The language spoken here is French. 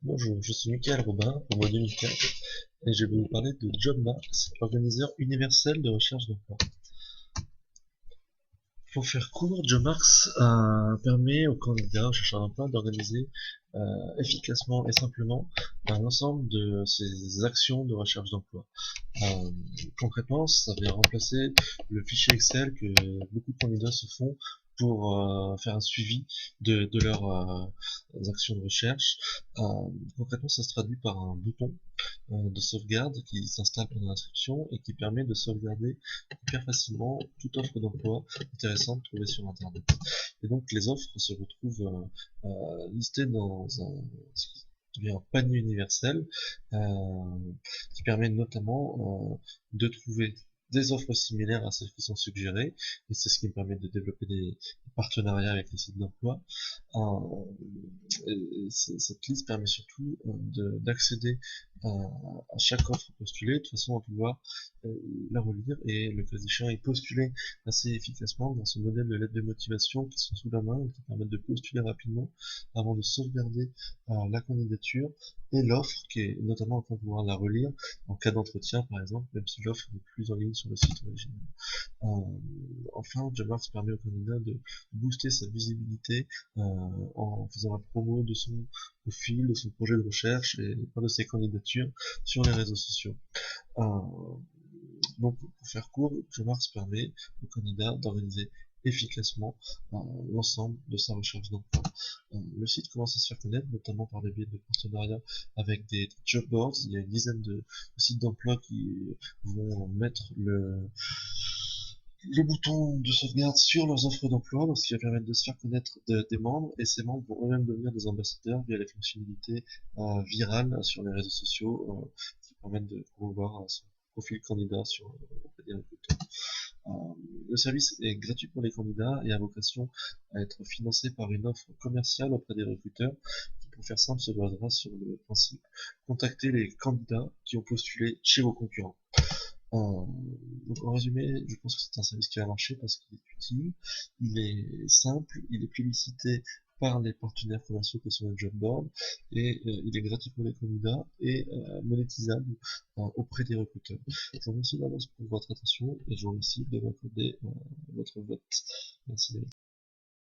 Bonjour, je suis Michael Robin pour Module 4 et je vais vous parler de JobMarks, organiseur universel de recherche d'emploi. Pour faire court, JobMarks permet aux candidats, aux chercheurs d'emploi d'organiser efficacement et simplement l'ensemble de ces actions de recherche d'emploi. Euh, Concrètement, ça vient remplacer le fichier Excel que beaucoup de candidats se font pour faire un suivi de leurs actions de recherche. Euh, Concrètement, ça se traduit par un bouton de sauvegarde qui s'installe pendant l'inscription et qui permet de sauvegarder hyper facilement toute offre d'emploi intéressante trouvée sur Internet. Et donc les offres se retrouvent listées dans ce qui devient un panier universel qui permet notamment de trouver des offres similaires à celles qui sont suggérées, et c'est ce qui me permet de développer des partenariats avec les sites d'emploi. Cette liste permet surtout d'accéder à chaque offre postulée de façon à pouvoir euh, la relire et le cas échéant y postuler assez efficacement dans ce modèle de lettres de motivation qui sont sous la main et qui permettent de postuler rapidement avant de sauvegarder la candidature et l'offre qui est notamment afin de pouvoir la relire en cas d'entretien par exemple, même si l'offre n'est plus en ligne sur le site original. Enfin, JobMarks permet au candidat de booster sa visibilité en faisant la promo de son profil, de son projet de recherche et de ses candidatures sur les réseaux sociaux. Euh, donc, pour faire court, JobMarks permet au candidat d'organiser efficacement l'ensemble de sa recherche d'emploi. Le site commence à se faire connaître, notamment par le biais de partenariats avec des job boards. Il y a une dizaine de sites d'emploi qui vont mettre le bouton de sauvegarde sur leurs offres d'emploi, donc ce qui va permettre de se faire connaître des membres, et ces membres vont eux-mêmes devenir des ambassadeurs via les fonctionnalités virales sur les réseaux sociaux qui permettent de promouvoir son profil candidat sur auprès des recruteurs. Euh, le service est gratuit pour les candidats et a vocation à être financé par une offre commerciale auprès des recruteurs qui, pour faire simple, se basera sur le principe contacter les candidats qui ont postulé chez vos concurrents. Donc en résumé, je pense que c'est un service qui va marcher parce qu'il est utile, il est simple, il est plébiscité par les partenaires commerciaux que sont les job boards, et il est gratuit pour les candidats et monétisable auprès des recruteurs. Je vous remercie d'avance pour votre attention et je vous remercie de m'accorder votre vote. Merci.